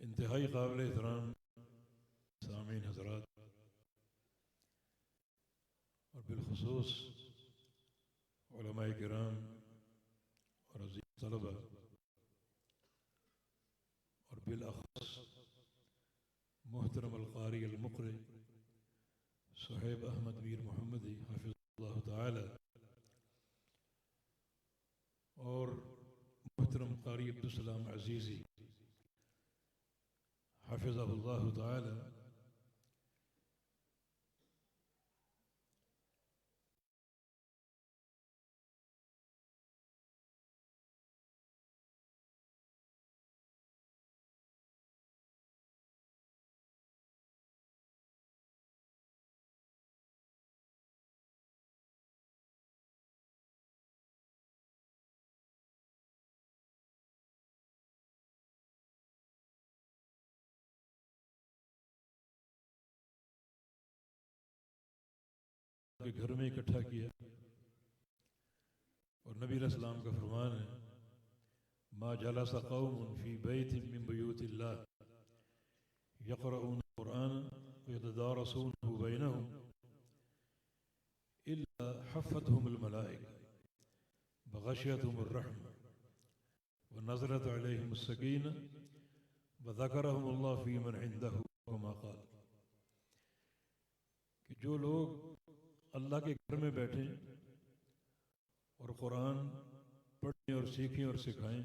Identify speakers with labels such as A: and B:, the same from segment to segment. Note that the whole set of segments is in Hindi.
A: इंतहाई काबिल एहतराम सामीन हजरात और बिलखुसूस उलमाए किराम और अज़ीज़ तलबा और बिलअख़स मुहतरम अल-क़ारी अल-मुक़री सुहैब अहमद मीर मोहम्मदी हफ़िज़हुल्लाह ताला और मुहतरम क़ारी अब्दुस्सलाम अज़ीज़ी हफ़िज़हुल्लाह ताला के घर में इकट्ठा किया और नबी अलैहिस्सलाम का फरमान है मा जलसा कौमुन फी बैतिन मिन बुयूतिल्लाह यक़रऊन कुरान व यतदारसूनहु बैनहुम इल्ला हफ़्फ़तहुमुल मलाइका व ग़शियतहुमुर रहमा व नज़लत अलैहिमुस सकीना व ज़करहुमुल्लाह फ़ी मन इंदहु कमा क़ाल कि जो लोग अल्लाह के घर में बैठें और कुरान पढ़ें और सीखें और सिखाएं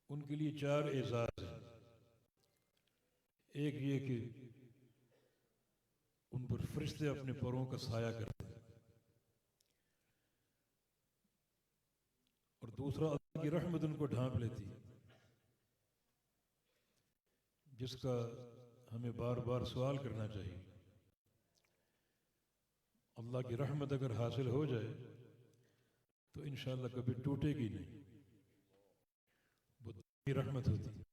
A: उनके लिए चार एजाज़ हैं। एक ये कि उन पर फरिश्ते अपने परों का साया करते हैं और दूसरा अल्लाह की रहमत उनको ढांप लेती है जिसका हमें बार बार सवाल करना चाहिए। अल्लाह की रहमत अगर हासिल हो जाए तो इंशाअल्लाह कभी टूटेगी नहीं, वो की रहमत होती है।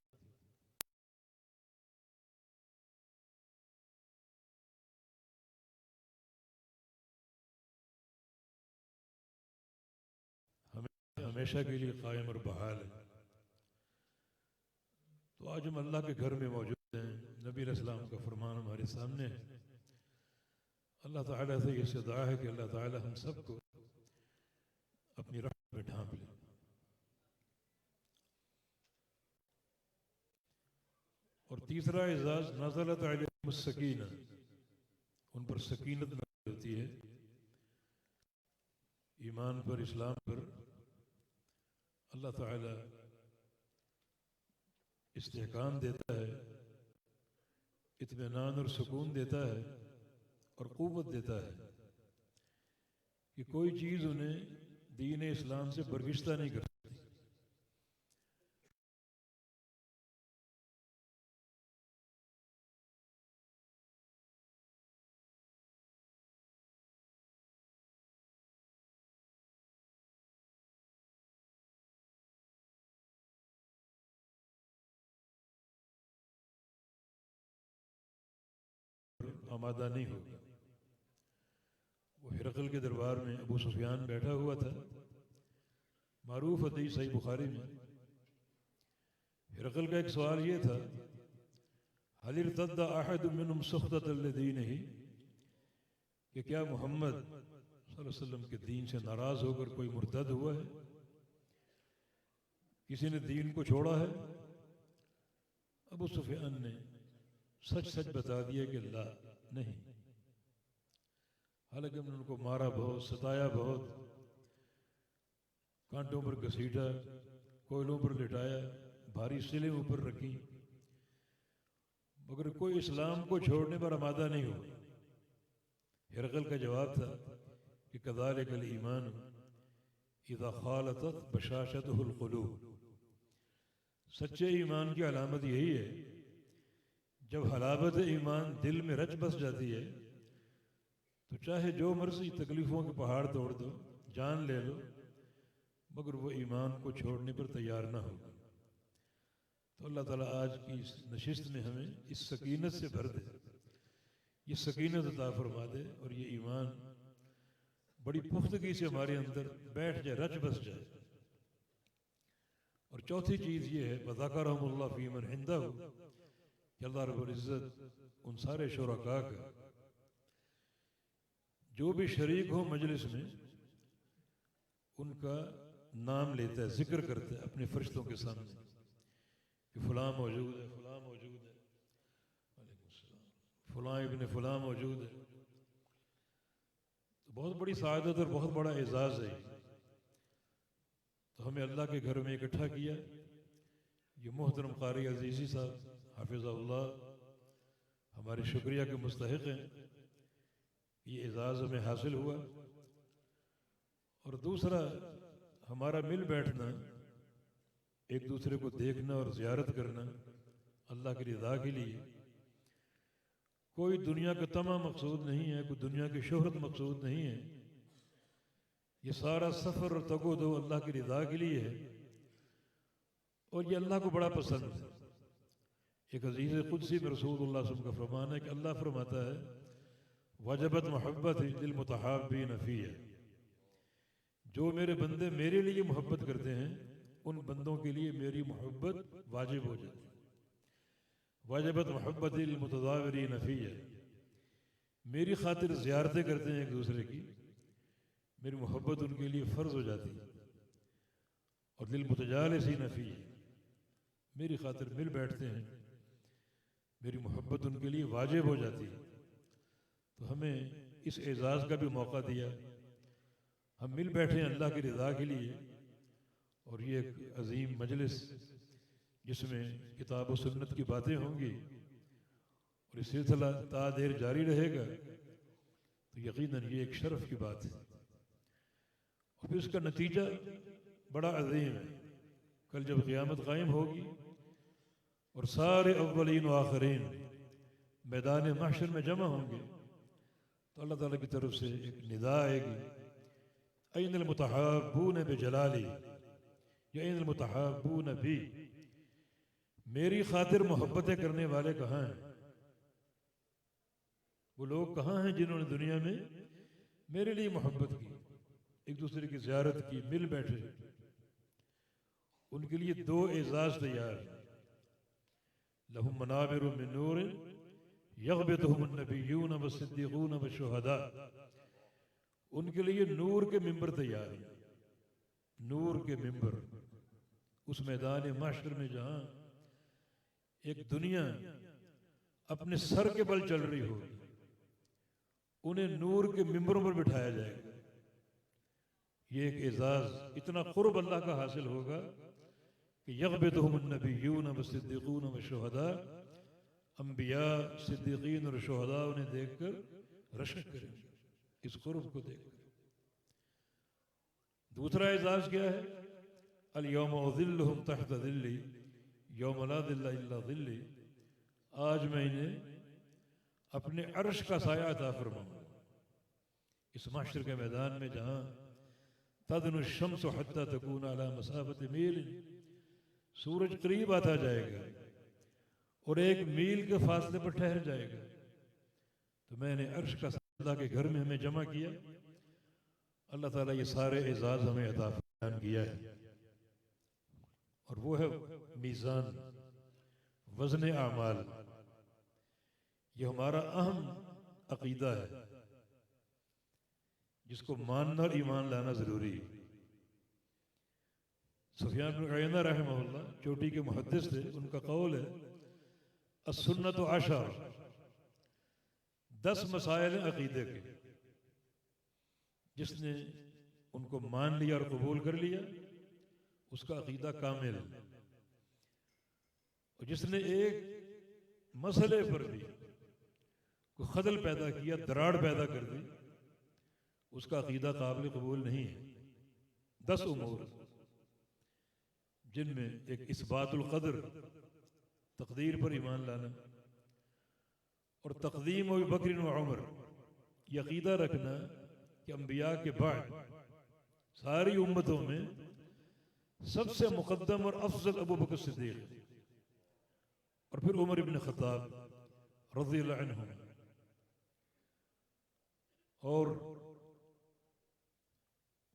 A: हमेशा के लिए कायम और बहाल है। तो आज हम अल्लाह के घर में मौजूद हैं। नबी अलैहिस्सलाम का फरमान हमारे सामने है। अल्लाह ताला से ये सदा है कि अल्लाह ताला हम सबको अपनी रहमत में ढांप ले। और तीसरा एजाज नज़लत अलैहिमुस सकीना, उन पर सकीनत नाज़िल होती है। ईमान पर, इस्लाम पर अल्लाह ताला इस्तेहकाम देता है, इत्मीनान और सुकून देता है और क़ुव्वत देता है कि कोई चीज़ उन्हें दीन इस्लाम से बरगिश्ता नहीं कर सकती। आमादा नहीं होगा। वो हिरकल के दरबार में अबू सुफियान बैठा हुआ था। मारूफ हदीस सही बुखारी में हिरकल का एक सवाल ये था, हल इर्तद्दा अहद मिनहुम सुख्ततन लिदीनिही, कि क्या मोहम्मद सल्लल्लाहु अलैहि वसल्लम के दीन से नाराज होकर कोई मुर्तद हुआ है, किसी ने दीन को छोड़ा है? अबू सुफियान ने सच सच बता दिया कि ला नहीं। हालांकि हमने उनको मारा बहुत, सताया बहुत, कांटों पर घसीटा, कोयलों पर लिटाया, भारी सिलें ऊपर रखी, मगर कोई इस्लाम को छोड़ने पर आमादा नहीं हुआ। हिरकल का जवाब था कि कज़ालिकल ईमान इज़ा खालतत बशाशतहुल क़ुलूब, सच्चे ईमान की अलामत यही है, जब हलावत ईमान दिल में रच बस जाती है तो चाहे जो मर्जी तकलीफ़ों के पहाड़ तोड़ दो, जान ले लो, मगर वो ईमान को छोड़ने पर तैयार ना हो। तो अल्लाह ताला आज की इस नशिस्त में हमें इस सकीनत से भर दे, ये सकीनत अता फरमा दे और ये ईमान बड़ी पुख्तगी से हमारे अंदर बैठ जाए, रच बस जाए। और चौथी चीज़ ये है, वज़करहुमुल्लाह फ़ी मन इंदहु, कि अल्लाह रब्बुल इज़्ज़त उन सारे शुरका का, जो भी शरीक हो मजलिस में, उनका नाम लेता है, जिक्र करता है अपने फरिश्तों के सामने कि फ़लाँ मौजूद है, फ़लाँ मौजूद है, फ़लाँ इब्न फ़लाँ मौजूद है। तो बहुत बड़ी सआदत और बहुत बड़ा एजाज़ है। तो हमें अल्लाह के घर में इकट्ठा किया। ये मोहतरम कारी अजीज़ी साहब हाफिज़हुल्लाह हमारे शुक्रिया के मुस्तहिक़ हैं। ये एजाज़ हमें हासिल हुआ। और दूसरा, हमारा मिल बैठना, एक दूसरे को देखना और ज़ियारत करना अल्लाह की रिज़ा के लिए। कोई दुनिया का तमा मकसूद नहीं है, कोई दुनिया की शोहरत मकसूद नहीं है। ये सारा सफ़र और तगो दो अल्लाह की रिज़ा के लिए है और ये अल्लाह को बड़ा पसंद है। एक अज़ीज़ क़ुदसी में रसूलुल्लाह सल्लल्लाहु अलैहि वसल्लम का फरमान है कि अल्लाह फरमाता है, वजबत मोहब्बत लिल मुतहाब्बीन फ़िय्या, जो मेरे बंदे मेरे लिए मोहब्बत करते हैं उन बंदों के लिए मेरी मोहब्बत वाजिब हो जाती है। वजबत मोहब्बत लिल मुतज़ाविरीन फ़िय्या, मेरी खातिर ज़ियारतें करते हैं एक दूसरे की, मेरी मोहब्बत उनके लिए फ़र्ज़ हो जाती है। और लिल मुतजालिसीन फ़िय्या, मेरी खातिर मिल बैठते हैं, मेरी मोहब्बत उनके लिए वाजिब हो जाती है। तो हमें इस एजाज़ का भी मौका दिया, हम मिल बैठे हैं अल्लाह की रिज़ा के लिए। और ये एक अजीम मजलिस जिसमें किताब और सुन्नत की बातें होंगी और ये सिलसिला ता देर जारी रहेगा, तो यकीनन ये एक शर्फ की बात है। और फिर इसका नतीजा बड़ा अजीम है। कल जब क़यामत कायम होगी और सारे अव्वलीन व आखिरीन मैदान महशर में जमा होंगे, तो अल्लाह ताला की तरफ से एक निदा आएगी, ऐनल मुतहाब्बून बिजलाली, या ऐनल मुतहाब्बून बी, मेरी खातिर मोहब्बतें करने वाले कहाँ हैं? वो लोग कहाँ हैं जिन्होंने दुनिया में मेरे लिए मोहब्बत की, एक दूसरे की ज़ियारत की, मिल बैठे। उनके लिए दो एजाज़ तैयार, लहुम मनाबिरु मिन नूर यग़बितहुमुन नबिय्यून व सिद्दीक़ून व शुहदा, उनके लिए नूर के मिंबर तैयार हैं। नूर के मिंबर उस मैदान महशर में जहाँ एक दुनिया अपने सर के बल चल रही होगी, उन्हें नूर के मिंबरों पर बिठाया जाएगा। ये एक एजाज़, इतना क़ुर्ब अल्लाह का हासिल होगा कि यग़बितहुमुन नबिय्यून व सिद्दीक़ून व शुहदा, अंबिया, सिद्दीक़ीन और शुहदा उन्हें देखकर रशक करेंगे, इस क़ुर्ब को देखकर। दूसरा एजाज़ क्या है? अल यौम उज़िल्लुहुम तहत ज़िल्ली यौम ला ज़िल्ला इल्ला ज़िल्ली, आज मैं इन्हें अपने अर्श का साया अता फरमाऊंगा। इस महशर के मैदान में जहाँ तदनु शम्सु हत्ता तकून अला मसाफत मील, सूरज करीब आता जाएगा और एक मील के फासले पर ठहर जाएगा। तो मैंने अर्श का अल्लाह के घर में हमें जमा किया। अल्लाह ताला ये सारे एजाज़ हमें अता फरमान किया है। और वो है मीज़ान, वज़न आमाल। ये हमारा अहम अक़ीदा है जिसको मानना और ईमान लाना ज़रूरी है। सुफ़यान बिन उयैना रहमहुल्लाह चोटी के मुहद्दिस थे, उनका कौल है, अस्सुन्नत अशर, 10 मसाइल अक़ीदे के, जिसने उनको मान लिया और कबूल कर लिया उसका अक़ीदा कामिल। और जिसने एक मसले पर भी कोई खदल पैदा किया, दराड़ पैदा कर दी, उसका अक़ीदा काबिल कबूल नहीं है। 10 उमूर जिनमें एक इस्बातुल क़द्र, तकदीर पर ईमान लाना, और तक़दीम अबू बकर व उमर, ये अक़ीदा रखना कि अम्बिया के बाद सारी उम्मतों में सबसे मुक़द्दम और अफजल अबू बकर सिद्दीक़ और फिर उमर इब्न ख़त्ताब रज़ियल्लाहु अन्हु, और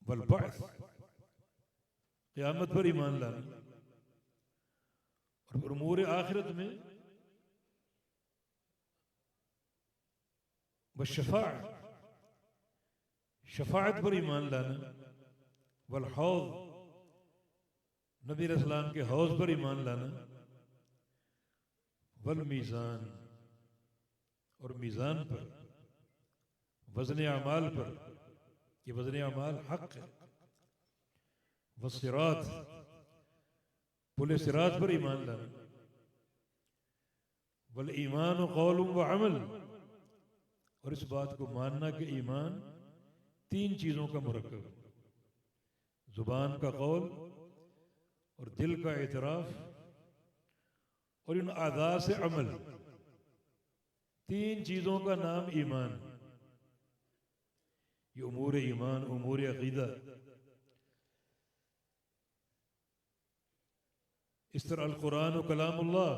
A: वल बअस, क़यामत पर ईमान लाना, और फिर उमूर आखिरत में वश्शफ़ाअत, शफ़ाअत पर ईमान लाना, वल हौज़, नबी अलैहिस्सलाम के हौज़ पर ईमान लाना, वल मीज़ान, और मीज़ान पर, वज़न अमाल पर, ये वज़न अमाल हक़ है, वस्सिरात, पुल सिरात पर ईमान लाना, वल ईमान क़ौलुन व अमल, और इस बात को मानना कि ईमान 3 चीज़ों का मुरक्कब है, ज़ुबान का कौल और दिल का एतराफ़ और इन आदा से अमल, 3 चीज़ों का नाम ईमान। ये उमूर ईमान, उमूर अक़ीदा, इस तरह अल कुरान कलामुल्लाह,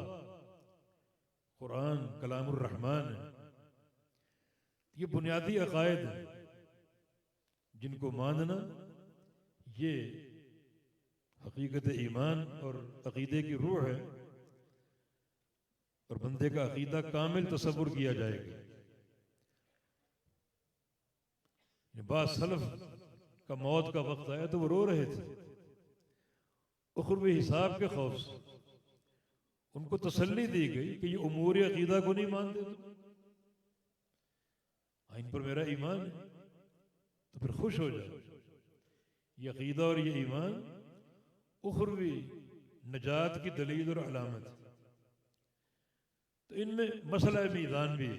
A: कुरान कलामुर रहमान है। ये बुनियादी अक़ायद हैं जिनको मानना ये हकीकत ईमान और अक़ीदे की रूह है, और बंदे का अक़ीदा कामिल तसव्वुर किया जाएगा। बाद सलफ का मौत का वक्त आया तो वो रो रहे थे उख़रवी हिसाब के खौफ से। उनको तसल्ली दी गई कि ये उमूर अक़ीदा को नहीं मानते तुम, इन पर मेरा ईमान है, तो फिर खुश हो जाओ। ये अक़ीदा और ये ईमान उख़रवी नजात की दलील और अलामत है। तो इनमें मसला मीज़ान भी है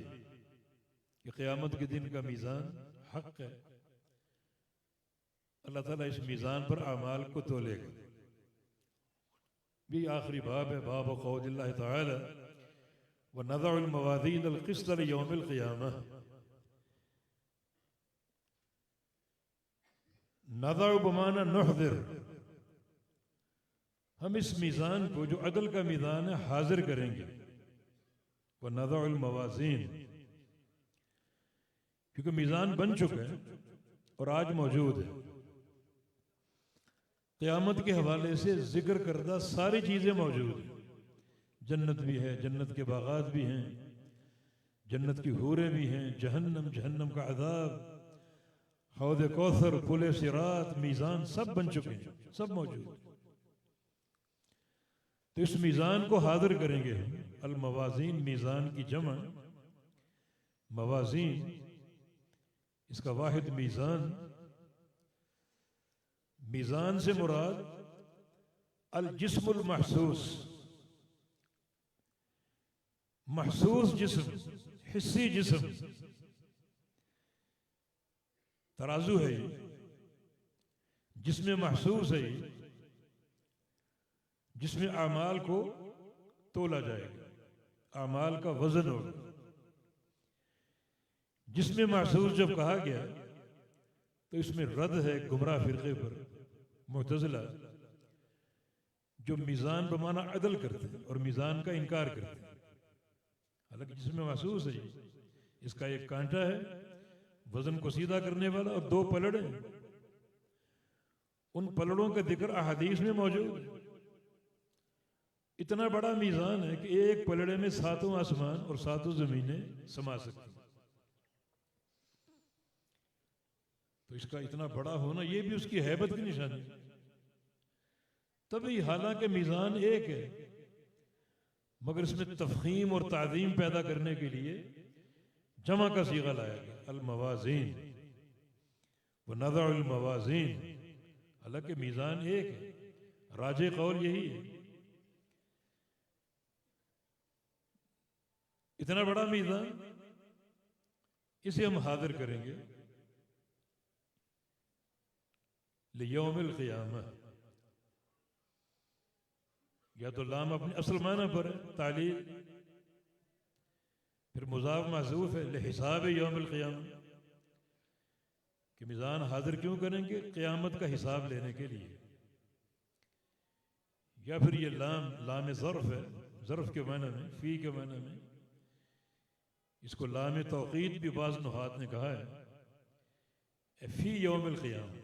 A: कि क़यामत के दिन का मीज़ान हक़ है, अल्लाह ताला इस मीज़ान पर अमाल को तोलेगा। ये आखिरी बाब है, बाब क़ौलिल्लाहि तआला व नज़अुल मवाज़ीन अल क़िस्त लियौमिल क़ियामह। नज़अ बमाना नुहज़िर, हम इस मीज़ान को जो अदल का मीज़ान है हाजिर करेंगे। व नज़अुल मवाज़ीन, क्योंकि मीज़ान बन चुका है और आज मौजूद है। क़यामत के हवाले से जिक्र करदा सारी चीज़ें मौजूद हैं। जन्नत भी है, जन्नत के बागात भी हैं, जन्नत की हूरें भी हैं, जहन्नम, जहन्नम का अज़ाब, हौद कौसर, पुल सिरात, मीज़ान सब बन चुके हैं, सब मौजूद। तो इस मीज़ान को हाजिर करेंगे हम। अल मवाज़ीन, मीज़ान की जमा मवाज़ीन, इसका वाहिद मीज़ान। मीज़ान से मुराद अल जिस्मुल महसूस, महसूस जिस्म, हिस्सी जिस्म। तराजू है ये, जिसमें महसूस है ये, जिसमें आमाल को तोला जाएगा, आमाल का वजन होगा। जिसमें महसूस जब कहा गया तो इसमें रद्द है गुमराह फिरके पर, मुअतज़िला, जो मीज़ान बमाना अदल करते हैं और मीज़ान का इनकार करते हैं। हालांकि जिसमें महसूस है इसका एक कांटा है वजन को सीधा करने वाला और 2 पलड़े हैं। उन पलड़ों का जिक्र अहादीस में मौजूद है। इतना बड़ा मीज़ान है कि एक पलड़े में 7 आसमान और 7 ज़मीनें समा सकती हैं। तो इसका इतना बड़ा होना ये भी उसकी हैबत की निशानी। तभी हालांकि मीज़ान एक है मगर इसमें तफ़ख़ीम और ताज़ीम पैदा करने के लिए जमा का सीगा लाया गया, अल मवाज़ीन व नज़अुल मवाज़ीन। हालांकि मीज़ान एक है, राजे कौल यही है। इतना बड़ा मीज़ान, इसे हम हाजिर करेंगे लियौमिल क़ियामह, या तो लाम अपने असल माना पर है तालील, फिर मुज़ाफ महज़ूफ है लिहिसाब यौमिल क़ियामा कि मीज़ान हाजिर क्यों करेंगे, क़यामत का हिसाब लेने के लिए। या फिर ये लाम ज़र्फ़ है, ज़र्फ़ के माने में, फ़ी के माने में। इसको लाम तौक़ीद भी बाज़ नुहात ने कहा है, फ़ी यौमिल क़ियामा,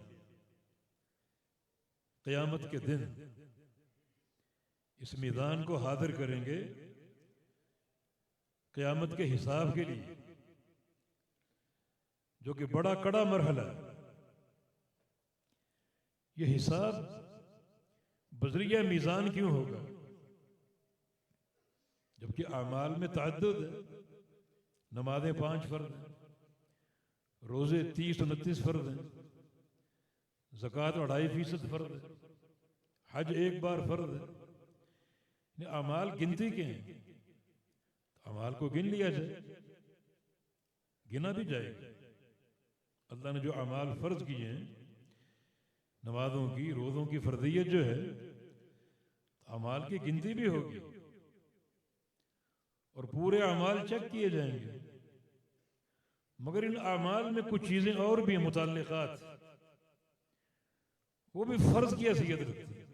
A: क़यामत के दिन इस मीज़ान को हाजिर करेंगे क़यामत के हिसाब के लिए, जो कि बड़ा कड़ा मरहला है। ये हिसाब बज़रिया मीज़ान क्यों होगा, जबकि आमाल में तअद्दुद है। नमाज़ें 5 फ़र्ज़ हैं, रोज़े 30-29 फ़र्ज़ हैं, ज़कात 2.5% फ़र्ज़ है, हज 1 बार फ़र्ज़ है। आमाल गिनती के हैं, तो अमाल को गिन लिया जाए, गिना भी जाएगा। अल्लाह ने जो अमाल फ़र्ज़ किए हैं, नमाज़ों की, रोज़ों की फ़र्ज़ियत जो है, तो अमाल की गिनती भी होगी और पूरे अमाल चेक किए जाएंगे। मगर इन अमाल में कुछ चीज़ें और भी हैं मुताल्लिक़ात, वो भी फ़र्ज़ की हैसियत रखती है,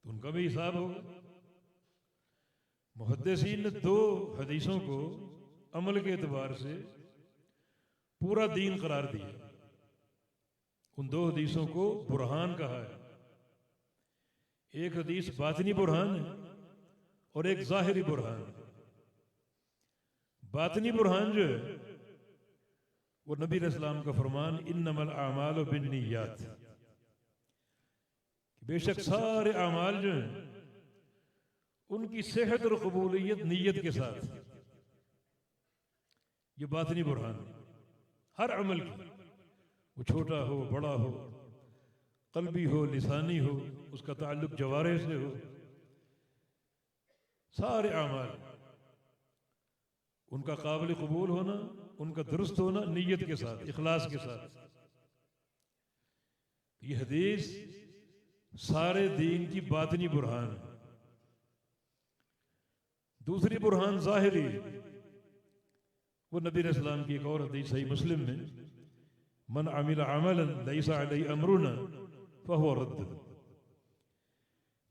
A: तो उनका भी हिसाब होगा। मुहद्दिसीन ने 2 हदीसों को अमल के एतबार से पूरा दीन करार दिया। उन 2 हदीसों को बुरहान कहा है। एक हदीस बातिनी बुरहान है और एक ज़ाहिरी बुरहान। बातिनी बुरहान जो है वो नबी अलैहिस्सलाम का फरमान इन्नमल आमालु बिन्नियात, बेशक सारे अमाल जो हैं उनकी सेहत और कबूलियत नीयत के साथ। ये बातिनी बुरहान हर अमल की, वो छोटा हो बड़ा हो, कल्बी हो लिसानी हो, उसका ताल्लुक जवारे से हो, सारे अमाल उनका काबिल कबूल होना, उनका दुरुस्त होना नीयत के साथ, इखलास के साथ। ये हदीस सारे दीन की बातिनी बुरहान है। दूसरी बुरहान ज़ाहिरी, वो नबी अलैहिस्सलाम की एक और हदीस सही मुस्लिम में, मन अमिल अमलन लैसा अलैहि अमरुना फहुव रद्द।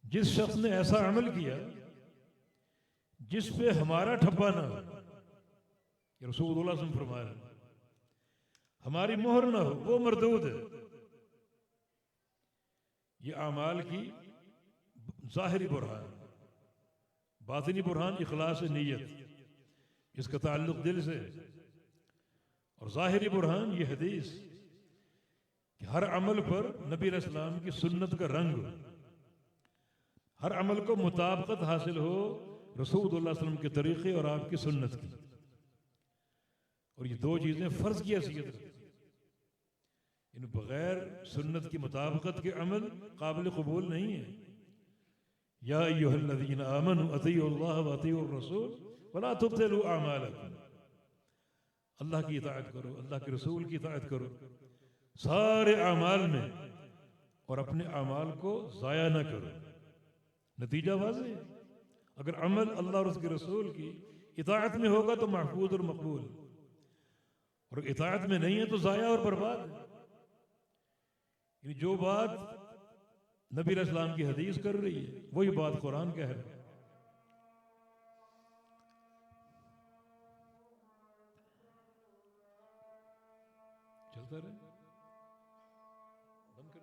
A: जिस शख्स ने ऐसा अमल किया जिस पे हमारा ठप्पा ना हो, रसूलुल्लाह सल्लल्लाहु अलैहि वसल्लम फरमा रहे, हमारी मोहर ना हो, वो मरदूद है। ये अमाल की ज़ाहिरी बुरहान। बातिनी बुरहान इखलास नीयत, इसका ताल्लुक दिल से। और ज़ाहिरी बुरहान ये हदीस कि हर अमल पर नबी अलैहिस्सलाम की सुन्नत का रंग, हर अमल को मुताबिकत हासिल हो रसूलुल्लाह सल्लल्लाहु अलैहि वसल्लम के तरीक़े और आपकी सुन्नत की। और ये 2 चीज़ें फ़र्ज़ की हैसियत रखती हैं। इन बग़ैर सुन्नत की मुताबिकत के अमल काबिल कबूल नहीं है। या अय्युहल्लज़ीना आमनू अतीउल्लाह व अतीउर रसूल वला तुब्तिलू अमालकुम। अल्लाह की इताअत करो, अल्लाह के रसूल की इताअत करो सारे अमाल में, और अपने अमाल को ज़ाया न करो। नतीजा वाज़ेह है, अगर अमल अल्लाह और उसके रसूल की इताअत में होगा तो महफूज और मकबूल, और इताअत में नहीं है तो ज़ाया और बर्बाद है। जो बात नबी अलैहिस्सलाम की हदीस कर रही है वही बात कुरान कह रहा है। चलता रहे, बंद कर।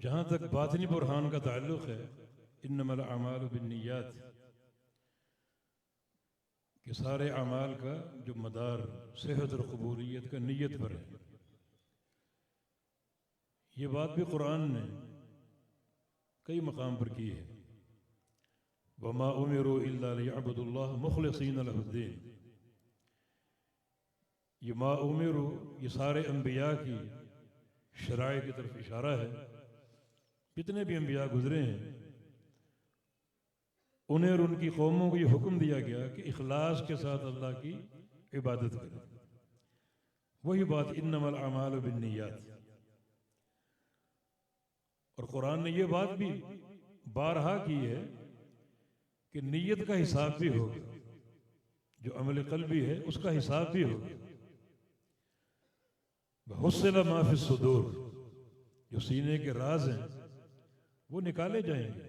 A: जहाँ तक बातिनी बुरहान का ताल्लुक़ है, इन्नमल अमालु बिन्नियात, कि सारे अमाल का जो मदार सेहत और कबूलियत का नीयत पर है। ये बात भी कुरान ने कई मकाम पर की है। वमा उमिरू इल्ला लियअबुदुल्लाह मुखलिसीन लहुद्दीन। ये मा उमिरू, ये सारे अम्बिया की शराय की तरफ इशारा है। जितने भी अम्बिया गुजरे हैं उन्हें और उनकी कौमों को ये हुक्म दिया गया कि इखलास के साथ अल्लाह की इबादत करें। वही बात इन्नमल अमालु बिन्नियात। और कुरान ने ये बात भी बारहा की है कि नीयत का हिसाब भी होगा, जो अमल क़ल्बी है उसका हिसाब भी होगा। हुस्सिला मा फिस सुदूर, जो सीने के राज हैं वो निकाले जाएंगे।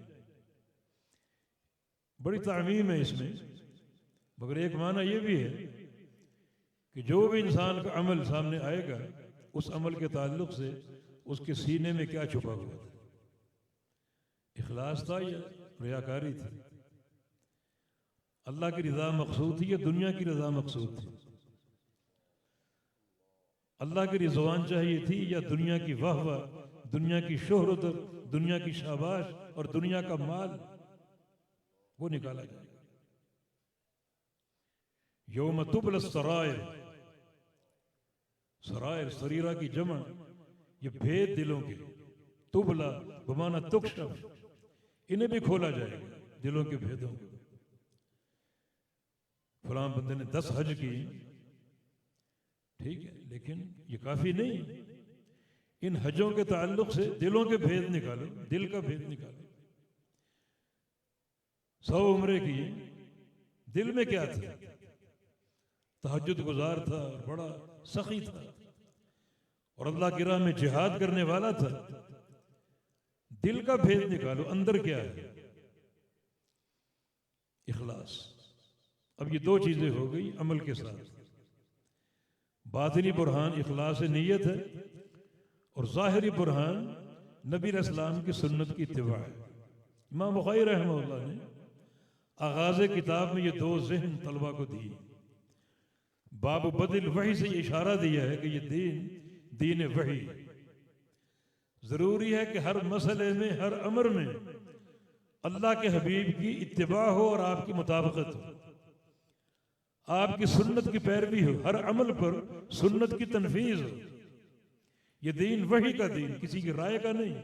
A: बड़ी तामीम है इसमें, मगर एक माना यह भी है कि जो भी इंसान का अमल सामने आएगा उस अमल के ताल्लुक से उसके सीने में क्या छुपा हुआ था, इखलास था या रियाकारी थी, अल्लाह की रज़ा मकसूद थी या दुनिया की रज़ा मकसूद थी, अल्लाह की रिज़वान चाहिए थी या दुनिया की वाहवा, दुनिया की शोहरत, दुनिया की शाबाश और दुनिया का माल, वो निकाला जाएगा। यौम तुबल सरायर, सरायर सरीरा की जमा, ये भेद दिलों के, तुबला बमाना तुक्शफ, इन्हें भी खोला जाएगा, दिलों के भेदों को। फलां बंदे ने 10 हज की, ठीक है, लेकिन ये काफी नहीं। इन हजों के ताल्लुक से दिलों के भेद निकालो, दिल का भेद निकालो। 100 उम्रे की, दिल में क्या था? तहज्जुद गुजार था, बड़ा सखी था और अल्लाह की राह में जिहाद करने वाला था। दिल का भेद निकालो, अंदर क्या है? इखलास। अब ये 2 चीजें हो गई अमल के साथ। बातिनी बुरहान इखलास नीयत है और ज़ाहिरी बुरहान नबी अलैहिस्सलाम की सुन्नत की इत्तिबा है। इमाम बुखारी रहमहुल्लाह ने आगाज़ किताब में ये 2 ज़हन तलबा को दिए। बाब बदिल वही से ये इशारा दिया है कि ये दीन वही। जरूरी है कि हर मसले में, हर अमर में अल्लाह के हबीब की इत्तिबा हो और आपकी मुताबिकत हो, आपकी सुन्नत की पैरवी हो, हर अमल पर सुन्नत की तनफीज हो। ये दीन वही का दीन, किसी की राय का नहीं,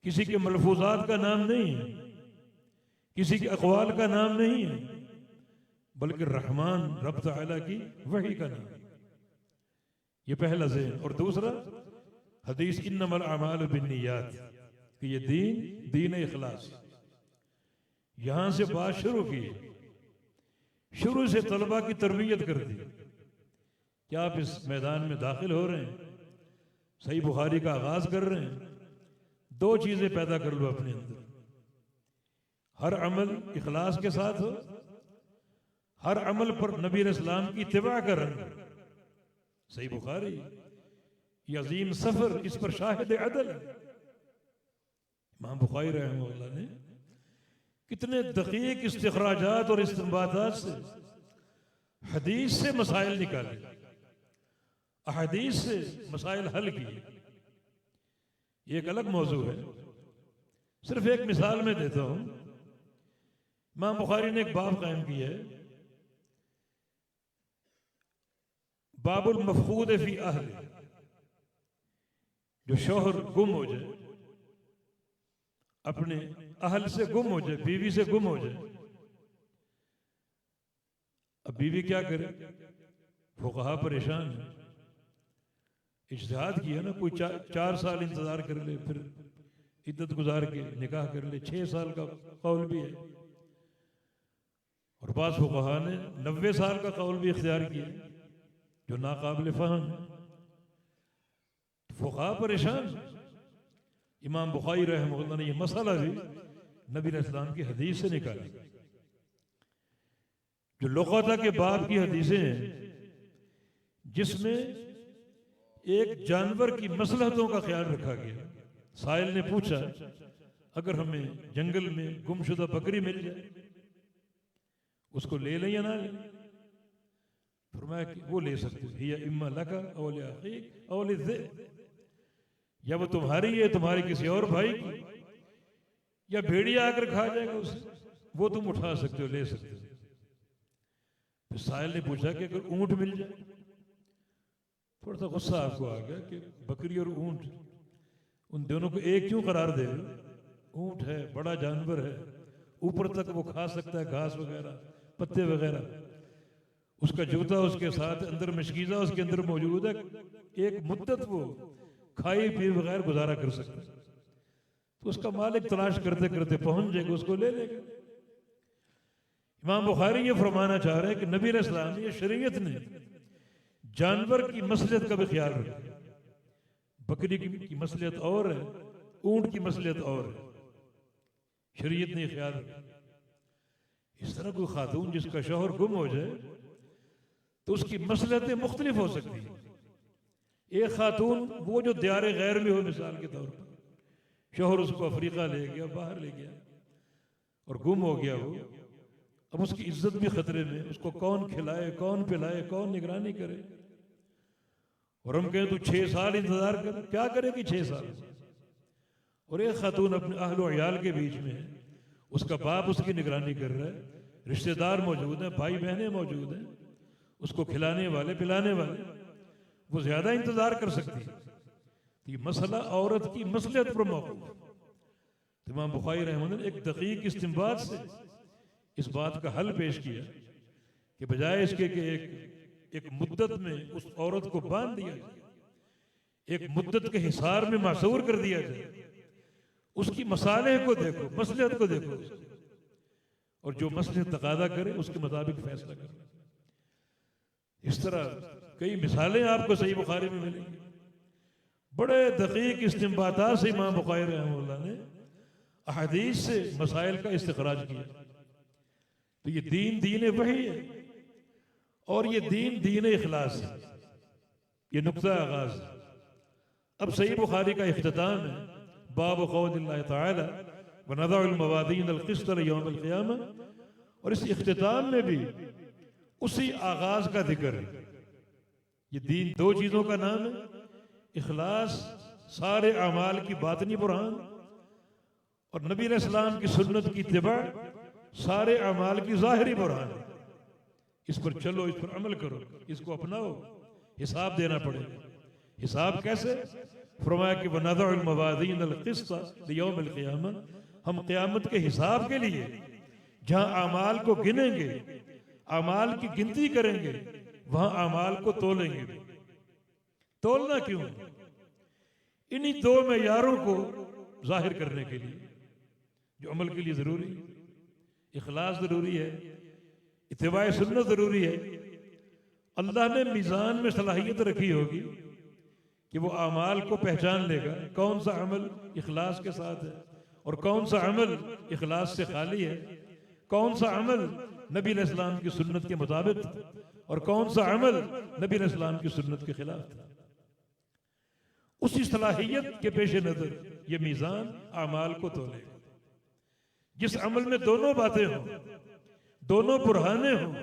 A: किसी के मलफूजात का नाम नहीं है, किसी के अक़वाल का नाम नहीं है, बल्कि रहमान रब तआला की वही का नाम। ये पहला ज़हन। और दूसरा हदीस इन्नमल अमालु बिन्नियात, कि ये दीन इखलास। यहां से बात शुरू की, शुरू से तलबा की तरबियत कर दी। क्या आप इस मैदान में दाखिल हो रहे हैं, सही बुखारी का आगाज कर रहे हैं, 2 चीजें पैदा कर लो अपने अंदर। हर अमल इखलास के साथ हो, हर अमल पर नबी अलैहिस्सलाम की इत्तिबा का रंग। सही बुखारी, ये अजीम सफर, इस पर शाहिद अदल है। इमाम बुखारी रहमहुल्लाह ने कितने दकीक इस्तिखराजात और इस्तिंबातात से हदीस से मसाइल निकाले, अहदीस से मसाइल हल किए। ये एक अलग मौजू है, सिर्फ एक मिसाल में देता हूं। इमाम बुखारी ने एक बाब कायम किया है, बाबुल मफकूद फी अहली, जो शौहर गुम हो जाए, अपने अहल से गुम हो जाए, बीवी से गुम हो जाए। अब बीवी क्या करे? फुकहा परेशान है, इज्तिहाद किया ना, कोई 4 साल इंतजार कर ले, फिर इद्दत गुजार के निकाह कर ले, 6 साल का कौल भी है, और बाज़ फुकहा ने 90 साल का कौल भी इख्तियार किया, जो नाकाबिल फहम है। फुकहा परेशान। इमाम बुखारी रहमहुल्लाह ने यह मसला भी नबी अलैहिस्सलाम की हदीस से निकाला। जो लुग़त के बाब की हदीसें हैं, जिसमें एक जानवर की मसलहतों का ख्याल रखा गया, साइल ने पूछा, अगर हमें जंगल में गुमशुदा बकरी मिल जाए उसको ले लें या ना लें? फरमाया कि वो ले सकते हो, हिया इम्मा लका औ लिअखीक औ लिज़िब, या वो तुम्हारी है तुम्हारे किसी और भाई की, या भेड़िया आकर खा जाएगा उसे, वो तुम उठा सकते हो, ले सकते हो। फिर साहिल ने पूछा कि अगर ऊंट मिल जाए? थोड़ा सा गुस्सा आपको आ गया कि बकरी और ऊंट, उन दोनों को एक क्यों करार दे रहे? ऊंट है, बड़ा जानवर है, ऊपर तक वो खा सकता है घास वगैरह, पत्ते वगैरह, उसका जूता उसके साथ, अंदर मशकीज़ा उसके अंदर मौजूद है, एक मुद्दत वो खाई पिए बगैर गुजारा कर सकता है। तो उसका मालिक तलाश करते करते पहुंच जाएगा, उसको ले लेगा। इमाम बुखारी ये फरमाना चाह रहे हैं कि नबी अलैहिस्सलाम ने, शरीयत ने जानवर की मसलियत का भी ख्याल रखा। बकरी की मसलियत और है, ऊंट की मसलियत और है, शरीयत ने ख्याल रखा। इस तरह कोई खातून जिसका शौहर गुम हो जाए तो उसकी मसलियतें मुख्तलिफ हो सकती हैं। एक खातून वो जो दियारे गैर में हो, मिसाल के तौर पर शौहर उसको अफ्रीका ले गया, बाहर ले गया और गुम हो गया वो, अब उसकी इज्जत भी खतरे में, उसको कौन खिलाए, कौन पिलाए, कौन निगरानी करे। और हम कहें तू 6 साल इंतजार कर, क्या करेगी 6 साल? और एक खातून अपने अहल व अयाल के बीच में है, उसका बाप उसकी निगरानी कर रहा है, रिश्तेदार मौजूद हैं, भाई बहनें मौजूद हैं, उसको खिलाने वाले पिलाने वाले, वो ज्यादा इंतजार कर सकती है। ये मसला औरत की मसलियत पर मौक़ूफ़। इमाम बुखारी रहमतुल्लाह ने एक दकीक इस्तिंबात से इस बात का हल पेश किया कि बजाय इसके कि एक मुद्दत में उस औरत को बांध दिया जाए, एक मुद्दत के हिसार में मासूर कर दिया जाए, उसकी मसाले को देखो, मसलियत को देखो, और जो मसलियत तकादा करे उसके मुताबिक फैसला करो। इस तरह कई मिसालें आपको सही बुखारी में मिलेंगी। बड़े दकीक इस्तिंबातात से इमाम बुखारी रहमतुल्लाह ने अहादीस से मसाइल का इस्तिखराज किया। तो ये दीन वही है, और ये दीन इखलास है। ये नुक्ता आगाज है। अब सही बुखारी का इख्तिताम है, बाब क़ौलिल्लाहि तआला व नज़अल मवाज़ीन अल-क़िस्त लियौमिल क़ियामह, और इस इख्तिताम में भी उसी आगाज का जिक्र है। ये दीन 2 चीजों का नाम है, इखलास, सारे अमाल की बातनी बुरहान, और नबी अलैहिस्सलाम की सुन्नत की इत्तिबा, सारे अमाल की ज़ाहिरी बुरहान। इस पर चलो, इस पर अमल करो, इसको अपनाओ, हिसाब देना पड़ेगा। हिसाब कैसे? फरमाया कि वनज़अल मवाज़ीन अल-क़िस्त लियौमिल क़ियामह, हम क़यामत के हिसाब के लिए जहां अमाल को गिनेंगे, अमाल की गिनती करेंगे, वहां अमाल को तोलेंगे। तोलना क्यों? इन्हीं 2 मेयारों को जाहिर करने के लिए जो अमल के लिए जरूरी है। इखलास जरूरी है, इत्तिबाए सुन्नत जरूरी है। अल्लाह ने मीज़ान में सलाहियत रखी होगी कि वो अमाल को पहचान लेगा, कौन सा अमल इखलास के साथ है और कौन सा अमल इखलास से खाली है, कौन सा अमल नबी अलैहिस्सलाम की सुन्नत के मुताबिक और कौन सा अमल नबी अलैहिस्सलाम की सुन्नत के खिलाफ था। उसी सलाहियत के पेश नजर ये मीज़ान अमाल को तोलेगा। जिस अमल में दोनों बातें हों, दोनों बुरहाने हों,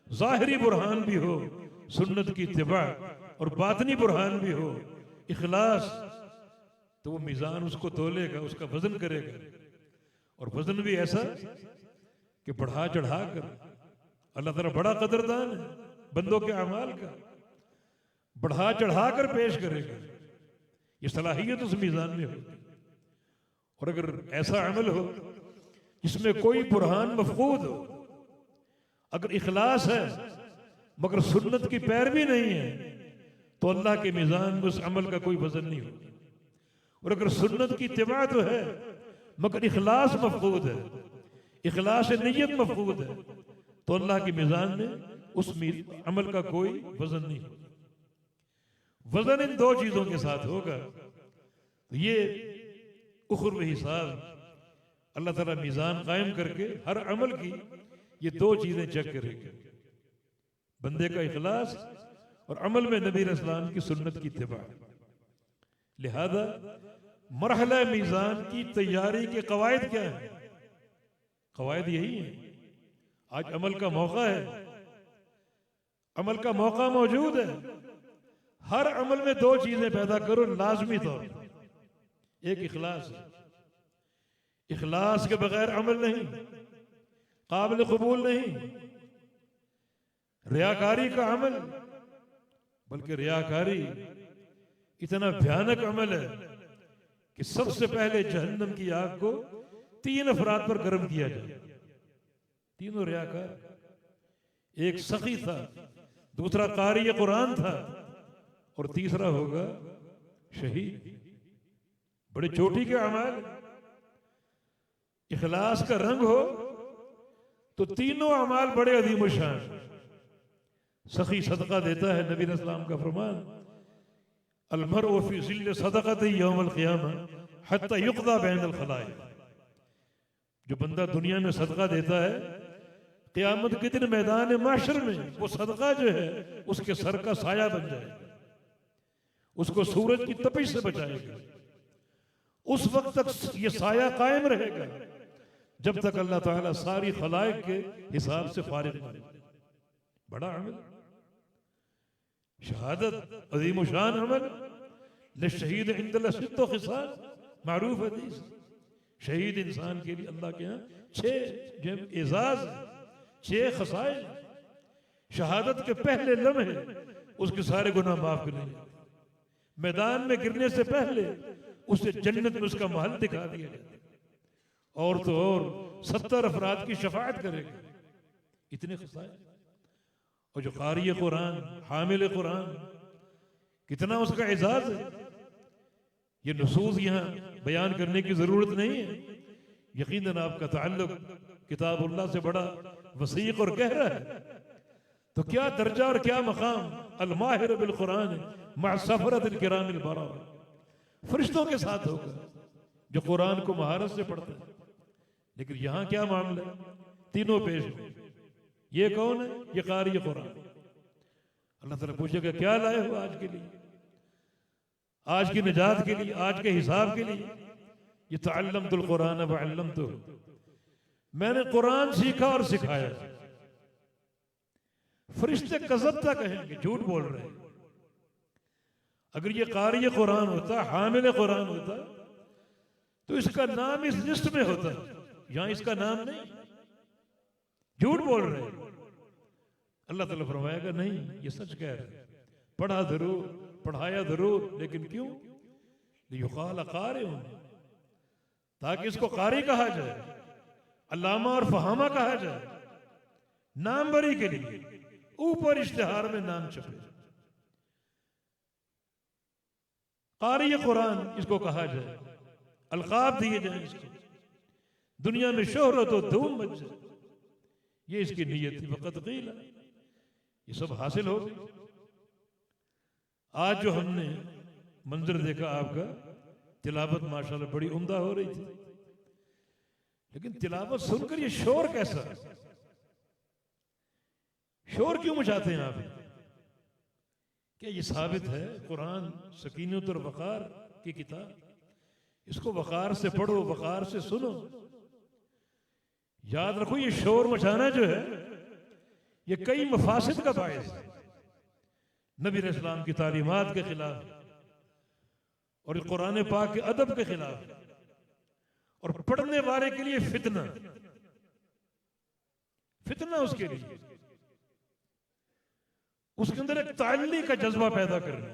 A: ज़ाहिरी बुरहान भी हो सुन्नत की इत्तिबा और बातनी बुरहान भी हो इखलास, तो वो मीज़ान उसको तोलेगा, उसका वजन करेगा। और वजन भी ऐसा कि बढ़ा चढ़ा कर, अल्लाह ताला बड़ा कदरदान है बंदों के अमाल का, बढ़ा चढ़ा कर पेश करेगा। ये सलाहियत उस मीज़ान में हो। और अगर ऐसा अमल हो जिसमें कोई बुरहान मफकूद हो, अगर इखलास है मगर सुन्नत की पैरवी नहीं है, तो अल्लाह के मीज़ान में उस अमल का कोई वजन नहीं हो। और अगर सुन्नत की इत्तिबा तो है मगर इखलास मफकूद है, इखलास नियत मफकूद है, तो अल्लाह के मीज़ान में उस अमल का कोई वजन नहीं हो। वजन इन 2 चीजों के साथ होगा तो ये उखरवी हिसाब अल्लाह ताला मीज़ान कायम करके हर अमल की ये 2 चीजें चेक करेंगे, बंदे का इखलास और अमल में नबी अलैहिस्सलाम की सुन्नत की इत्तिबा। लिहाजा मरहला मीज़ान की तैयारी के कवायद क्या है? कवायद यही है। आज अमल का मौका है, अमल का मौका मौजूद है। हर अमल में दो चीजें पैदा करो लाजमी तौर पर। एक इखलास है, इखलास के बगैर अमल नहीं, काबिल कबूल नहीं। रियाकारी का अमल, बल्कि रियाकारी इतना भयानक अमल है कि सबसे पहले जहन्नम की आग को 3 अफराद पर गर्म किया जाए। तीनों रियाकार, एक सखी था, दूसरा कारी कुरान था, और तीसरा होगा शहीद। बड़े चोटी के अमाल। इखलास का रंग हो तो तीनों अमाल बड़े अजीम शान। सखी सदका देता है, नबी इस्लाम का फरमान, अलमरउ फी ज़िल्ल सदक़ति यौमल क़ियामा हत्ता युक़दा बैनल ख़लाइक़। जो बंदा दुनिया में सदका देता है, क़यामत के दिन मैदान माशर में वो सदका जो है उसके सर का साया बन जाएगा, उसको सूरज की तपिश से बचाएगा। उस वक्त तक ये साया कायम रहेगा जब तक अल्लाह ताला सारी खलाइक के हिसाब से फारिग न हो। बड़ा अमल, शहादत अजीम शान अमल। लशहीद इंदल्लाह सित्तु खिसाल, मारूफ हदीस। शहीद इंसान के लिए अल्लाह के यहाँ 6 एजाज, 6 खसाइल। शहादत के पहले लम्हे उसके सारे गुनाह माफ कर देंगे। मैदान में गिरने से पहले उसे जन्नत में उसका महल दिखा दिया जाए, और तो और 70 अफराद की शफाअत करेगा। इतने खसाइल। और जो कारी कुरान, हामिल कुरान, कितना उसका एजाज है। ये नसूस यहाँ बयान करने की जरूरत नहीं है। यकीनन आपका ताल्लुक किताबुल्लाह से बड़ा वसीक और गहरा है। तो क्या दर्जा और क्या मकाम अल माहिर बिल कुरान मा सफरतिल किरामिल बरार, फरिश्तों के साथ होगा जो कुरान को महारत से पढ़ता है। लेकिन यहाँ क्या मामला है? तीनों पेश हो। ये कौन है? ये कारी कुरान। अल्लाह ताला पूछेगा क्या लाए हो आज के लिए, आज की निजात के लिए, आज के हिसाब के लिए। ये तअल्लमतुल कुरान व अल्लमतुहु, मैंने कुरान सीखा और सिखाया। फरिश्ते कज़ब्ता कहेंगे, झूठ बोल रहे हैं। अगर ये कारी कुरान होता, हामिल कुरान होता, तो इसका नाम इस लिस्ट में होता। यहां इसका नाम नहीं, झूठ बोल रहे हैं। अल्लाह ताला फरमाएगा नहीं, ये सच कह रहे। पढ़ा जरूर, पढ़ाया जरूर, लेकिन क्यों? लियुक़ाल क़ारिउन, ताकि इसको कारी कहा जाए, अल्लामा और फहामा कहा जाए। नाम बरी के लिए ऊपर इश्तिहार में नाम छपे। कारी कुरान इसको कहा जाए, अलकाब दिए जाए इसको, दुनिया में शोहरत और धूम मच जाए। ये इसकी नीयत थी। वक़द क़ीला, ये सब हासिल हो गई। आज जो हमने मंजर देखा आपका, तिलावत माशाल्लाह बड़ी उम्दा हो रही थी, लेकिन तिलावत सुनकर ये शोर कैसा? शोर क्यों मचाते हैं आप? क्या ये साबित है कुरान सकीनत और वक़ार की किताब? इसको वक़ार से पढ़ो, वक़ार से सुनो। याद रखो, ये शोर मचाना जो है ये कई मफासिद का बायस है। नबी इस्लाम की तालीमात के खिलाफ और कुरान पाक के अदब के खिलाफ, और पढ़ने वाले के लिए फितना, फितना उसके लिए, उसके अंदर एक ताल्ली का जज्बा पैदा करना।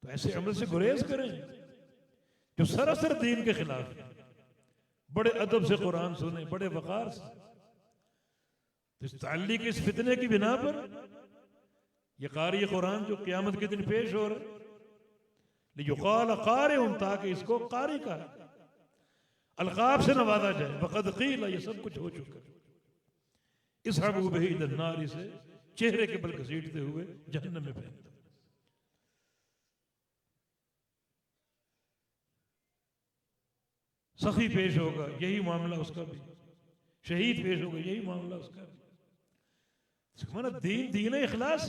A: तो ऐसे अमल से गुरेज करें जो सरासर दीन के खिलाफ है। बड़े अदब से कुरान सुने, बड़े वक़ार से। तो इस ताल्ली के, इस फितने की बिना पर ये कारी कुरान जो क़यामत के दिन पेश हो रहा है, लियुक़ाल क़ारिउन, ताकि इसको कारी का अलक़ाब से नवाजा जाए। वक़द क़ीला, ये सब कुछ हो चुका है। इज़हबू बिही इलन नार, से चेहरे के बल घसीटते हुए जहन्नम में फेंक दो। सखी पेश होगा, यही मामला उसका भी। शहीद पेश होगा, यही मामला उसका भी। दीन दीन इखलास।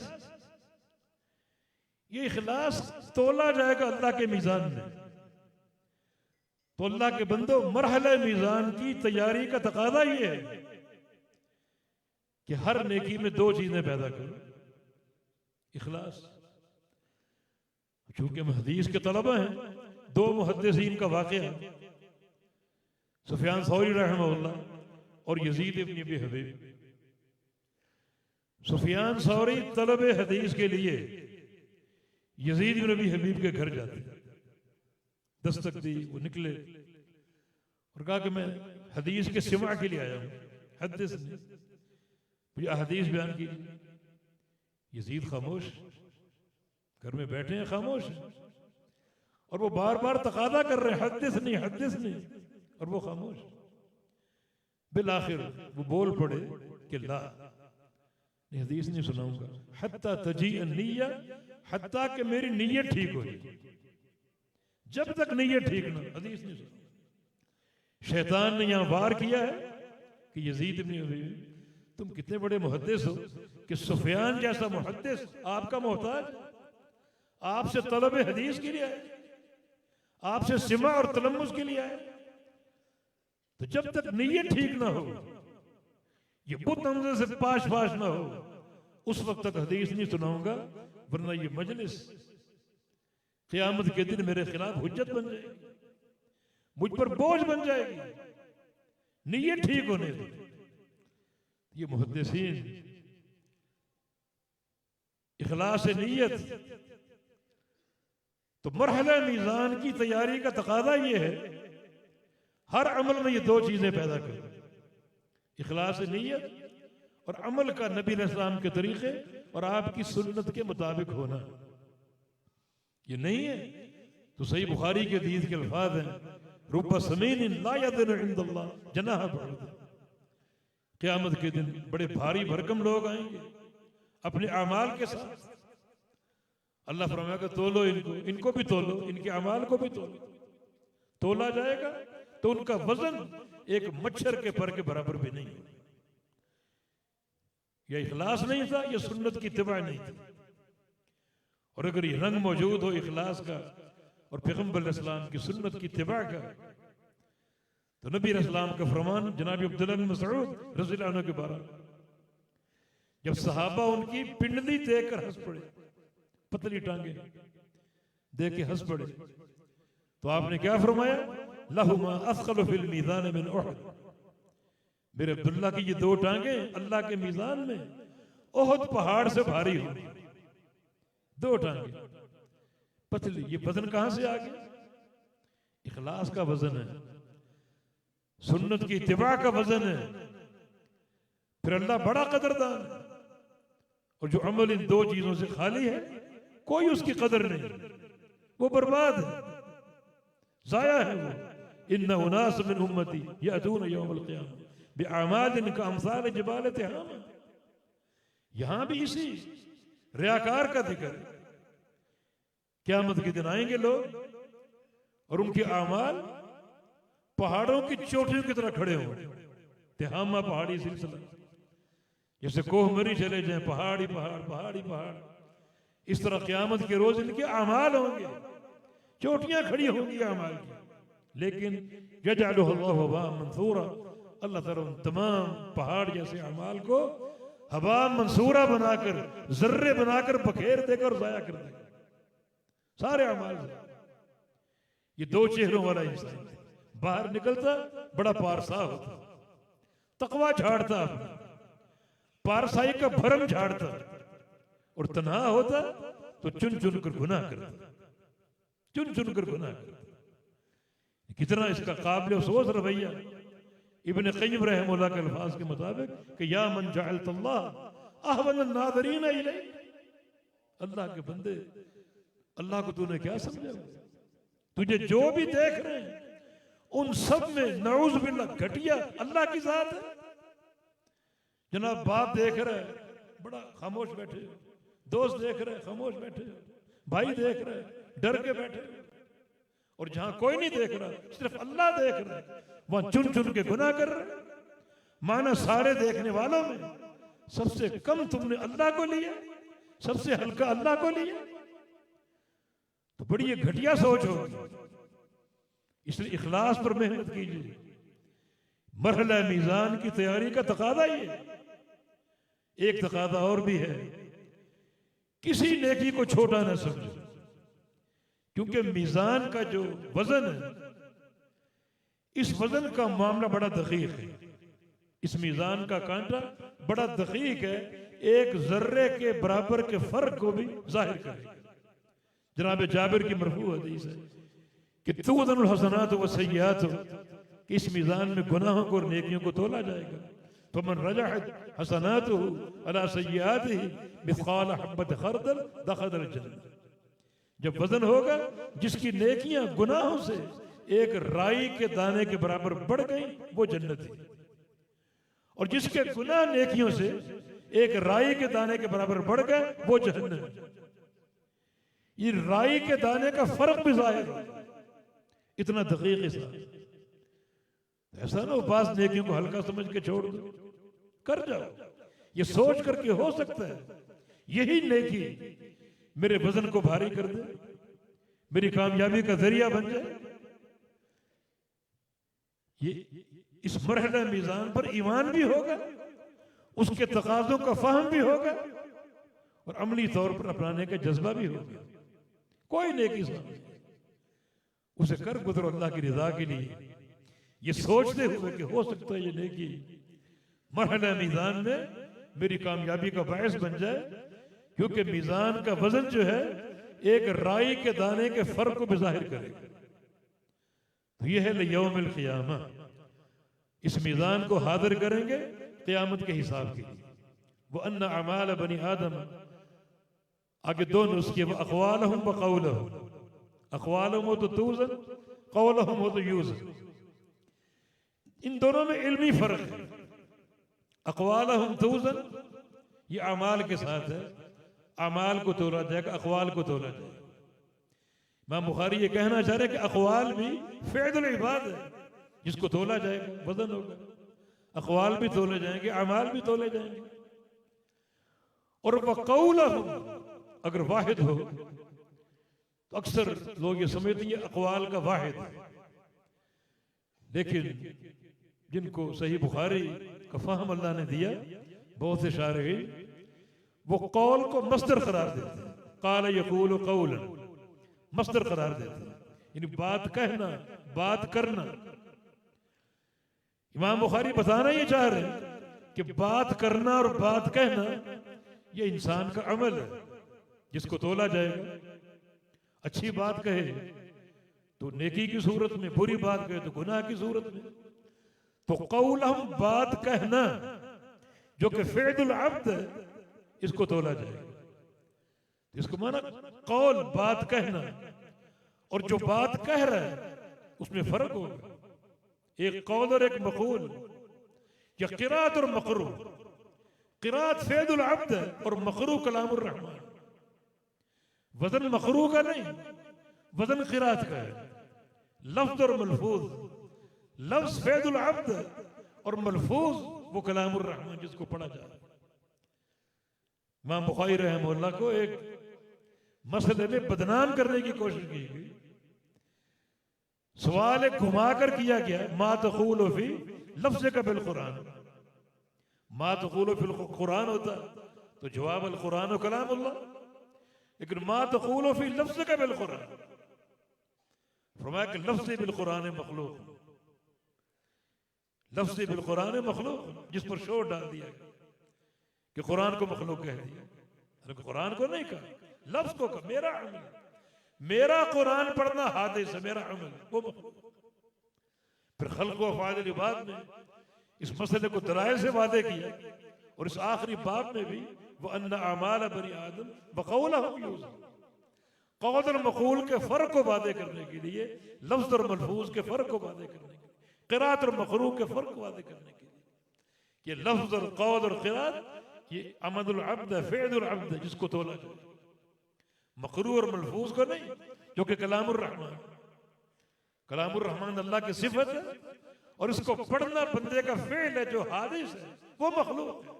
A: ये इखलास तोला जाएगा अल्लाह के मीज़ान में। तो अल्लाह के बंदो, मरहले मीज़ान की तैयारी का तकादा ये है कि हर नेकी में दो चीजें पैदा करो। इखलास, चूंकि हम हदीस के तलबा हैं, दो मुहद्दिसीन का वाक़या, सुफियान सौरी रहमहुल्लाह और यजीद इब्न अबी हबीब। सुफियान सौरी तलब हदीस के लिए यजीद इब्न अबी हबीब के घर जाते, दस्तक दी, वो निकले और कहा कि मैं हदीस के सिमा के लिए आया हूँ, हदीस मुझे अहदीस बयान की। यजीद खामोश, घर में बैठे हैं खामोश, और वो बार बार तकादा कर रहे हैं हदीस नहीं, और वो खामोश। बिल आखिर वो बोल पड़े कि ला, हदीस नहीं सुनाऊंगा, हत्ता तजी निय्या, हत्ता कि मेरी नीयत ठीक हो जाए। जब तक नीयत ठीक ना, हदीस नहीं सुनाऊंगा। शैतान ने यहां वार किया है कि यजीद इब्न अबी, तुम कितने बड़े मुहद्दिस हो कि सुफियान जैसा मुहद्दिस आपका मोहताज, आपसे तलब हदीस के लिए आए, आपसे सिमा और तलम्मुस के लिए आए। तो जब तक नीयत ठीक ना हो, ये बुत अंदर से पाश ना हो, उस वक्त तक हदीस नहीं सुनाऊंगा, वरना ये मजलिस क़यामत के दिन मेरे खिलाफ हुज्जत बन जाएगी, मुझ पर बोझ बन जाएगी। नीयत ठीक होने दो। ये मुहद्दिसीन इखलास नीयत, तो मरहला मीज़ान की तैयारी का तकादा ये है, हर अमल में ये दो चीजें पैदा करो, इखलास नीयत और अमल का नबी अलैहिस्सलाम के तरीके और आपकी सुन्नत के मुताबिक होना। ये नहीं है तो सही बुखारी के हदीस के अल्फाज हैं, रुब्बा समीन ला यदनु इंदल्लाह जनाह बअूद। क़यामत के दिन बड़े भारी भरकम लोग आएंगे अपने अमाल के साथ। अल्लाह फरमाएगा तोलो इनको भी तोलो, इनके अमाल को भी तोलो। तोला जाएगा तो उनका वजन एक मच्छर के पर के बराबर भी नहीं। यह इखलास नहीं था, यह सुन्नत की इत्तिबा नहीं थी। और अगर ये रंग मौजूद हो इखलास का और पैगंबर इस्लाम की सुन्नत की इत्तिबा का, तो नबी इस्लाम का फरमान जनाब अब्दुल्लाह बिन मसऊद रज़ियल्लाहु अन्हु के बारे में, जब सहाबा उनकी पिंडली देखकर हंस पड़े, पतली टांगे देख के हंस पड़े, तो आपने क्या फरमाया, लहुमा अस्क़लु फिल मीज़ान मिन उहद। मेरे अब्दुल्ला की ये दो टांगे अल्लाह के मीज़ान में उहद पहाड़ से भारी हो। दो टांगे पतली, ये वजन कहां से आ गया? इखलास का वजन है, सुन्नत की इत्तिबा का वजन है। फिर अल्लाह बड़ा कदरदान है। और जो अमल इन दो चीजों से खाली है, कोई उसकी कदर नहीं, वो बर्बाद है, जाया है वो। इन्ना उनास मिन उम्मती यअतूना यौमल क़ियामह बिअमालिन कअमसाल जिबाल तिहामा। यहां भी इसी रियाकार का जिक्र है। क़यामत के दिन आएंगे लोग और उनके आमाल पहाड़ों की चोटियों की तरह खड़े हों। तिहामा पहाड़ी सिलसिला, जैसे कोहमरी चले जाए, पहाड़ी पहाड़ पहाड़ी पहाड़, इस तरह क़यामत के रोज इनके आमाल होंगे, चोटियां खड़ी होंगी आमाल की। लेकिन यजअलुहुल्लाहु हबाअन मंसूरा, अल्लाह ताला उन तमाम पहाड़ जैसे अमाल को हवा मंसूरा बनाकर, जर्रे बनाकर बखेर देकर और जाया कर देगा सारे अमाल। ये दो चेहरों वाला इंसान बाहर निकलता बड़ा पारसा होता, तकवा झाड़ता, पारसाई का भरम झाड़ता, और तन्हा होता तो चुन चुन कर गुनाह करता, चुन चुन कर गुनाह करता। कितना इसका काबिल अफसोस रवैया। इब्न क़य्यिम रहमहुल्लाह के अल्फाज के मुताबिक कि या मन जअलतल्लाह अहवन अन्नाज़रीन इलैक, अल्लाह के बंदे, अल्लाह को तूने क्या समझा? तुझे जो भी देख रहे हैं उन सब में नऊज़ बिल्लाह घटिया अल्लाह की जात है। जनाब बाप देख रहा है, बड़ा खामोश बैठे, दोस्त देख रहे खामोश बैठे, भाई देख रहे डर के बैठे, और जहां कोई नहीं देख रहा, सिर्फ अल्लाह देख रहा है, वहां चुन चुन के गुनाह कर रहे। माना सारे देखने वालों में सबसे कम तुमने अल्लाह को लिया, सबसे हल्का अल्लाह को लिया। तो बड़ी ये घटिया सोच होगी। इसलिए इखलास पर मेहनत कीजिए। मरहला मीज़ान की तैयारी का तकादा ये। एक तकादा और भी है, किसी नेकी को छोटा न समझो, क्योंकि मीज़ान का जो वजन है, इस वजन का मामला बड़ा दकीक है। इस मीज़ान का कांटा बड़ा दकीक है, एक जर्रे के बराबर के फर्क को भी जाहिर करेगा। जनाब जाबिर की मरफू हदीस है कि तुअदनुल हसनात व सय्यात, इस मीज़ान में गुनाहों को और नेकियों को तोला जाएगा। फमन रजहत हसनातुहु अला सय्यातिही मिस्काल हब्बत खरदल दखलल जन्नह। जब वजन होगा, जिसकी नेकियां गुनाहों से एक राई के दाने के बराबर बढ़ गई, वो जन्नती। और जिसके गुनाह नेकियों से एक राई के दाने के बराबर बढ़ गए, वो जहन्नम। ये राई के दाने का फर्क भी जाहिर है, इतना दकीक हिसाब। ऐसा ना पास नेकियों को हल्का समझ के छोड़ दो, कर जाओ ये सोच करके हो सकता है यही नेकी मेरे वजन को भारी कर दे, मेरी कामयाबी का जरिया बन जाए। ये इस मरहला मीज़ान पर ईमान भी होगा, उसके तकाज़ों का फहम भी होगा, और अमली तौर पर अपनाने का जज्बा भी होगा। कोई नेकी सामने उसे कर गुजरो अल्लाह की रिजा के लिए, ये सोचते हुए कि हो सकता है ये नेकी मरहला मीज़ान में मेरी कामयाबी का बायस बन जाए, क्योंकि मीज़ान का वजन जो है एक राई के दाने के फर्क को भी जाहिर करेगा। तो यह है लियौमिल क़ियामा, इस मीज़ान को हाजिर करेंगे क़यामत के हिसाब के लिए। वो अन्ना अमाल बनी आदम, आगे दो नुस्खे, वो अक़वालहुम व क़ौलहुम, अक़वालहुम हो तो तूज़न, क़ौलहुम हो तो यूज़न। इन दोनों में इल्मी फर्क है। अक़वालहुम तूज़न, ये अमाल के साथ है, अमाल को तोला जाएगा, अक़वाल को तोला जाएगा। इमाम बुखारी ये कहना चाह रहे हैं कि अक़वाल भी फ़िअलुल इबाद है, जिसको तोला जाएगा, वजन होगा। अक़वाल भी तोले जाएंगे, अमाल भी तोले जाएंगे। और वक़ौलहुम अगर वाहिद हो तो अक्सर लोग ये समझते हैं अक़वाल का वाहिद है, लेकिन जिनको सही बुखारी का फहम अल्लाह ने दिया, बहुत से शारिहीन वो कौल को मस्दर करार देते हैं। क़ाल यक़ूलु क़ौलन, मस्दर करार देते हैं, यानी बात कहना, बात करना। इमाम बुखारी बताना ये चाह रहे हैं कि बात करना और बात कहना ये इंसान का अमल है, जिसको तोला जाएगा। अच्छी बात कहे तो नेकी की सूरत में, बुरी बात कहे तो गुनाह की सूरत में। तो क़ौलहुम बात कहना, जो कि फ़िअलुल अब्द है, इसको तोला जाएगा। इसको माना कौल बात कहना, और जो बात कह रहा है उसमें फर्क होगा। एक कौल और एक मक़ूल, या क़िराअत और मक़रू। क़िराअत फ़िअलुल अब्द है और मक़रू कलामुर रहमान। वजन मक़रू का नहीं, वजन क़िराअत का है। लफ्ज़ और मलफूज, लफ्ज़ फ़िअलुल अब्द और मलफूज वो कलामुर रहमान, जिसको पढ़ा जा रहा है। इमाम बुखारी रहमहुल्लाह को एक मसले में बदनाम करने की कोशिश की गई। सवाल एक घुमा कर किया गया, मा तक़ूलु फ़ी लफ्ज़िका बिल कुरान। मा तक़ूलु फ़िल कुरान होता तो जवाब अल कुरान कलामुल्लाह, लेकिन मा तक़ूलु फ़ी लफ्ज़िका बिल कुरान, फरमाया कि लफ्ज़ी बिल कुरान मखलूक, लफ्ज़ी बिल कुरान मखलूक, जिस पर शोर डाल दिया गया कि कुरान को मखलूक कह दिया। अरे कुरान को नहीं कहा, लफ्ज़ को कहा। मेरा अमल, मेरा कुरान पढ़ना हादिस है, मेरा अमल वो मखलूक। फिर खल्क़ व अफ़आल इबाद में इस मसले को दलाइल से वादे किया, और इस आखिरी बाब में भी वो अन्ना अमाल बनी आदम बक़ौलहुम यूज़न, कौल और मक़ूल के फ़र्क को वादे करने के लिए, लफ्ज़ और मलफूज के फ़र्क को वादे करने के लिए, क़िराअत और मक़रू के फ़र्क को वादे करने के लिए। ये लफ्ज़ और कौल और क़िराअत ये अमदुल अब्द है, फ़िअलुल अब्द है, जिसको तोला जाए। मक़रू और मलफूज को नहीं, जो कि कलामुर रहमान। कलामुर रहमान अल्लाह की सिफत है, और इसको पढ़ना बंदे का फ़िल है, जो हादिस है, वो मखलूक है।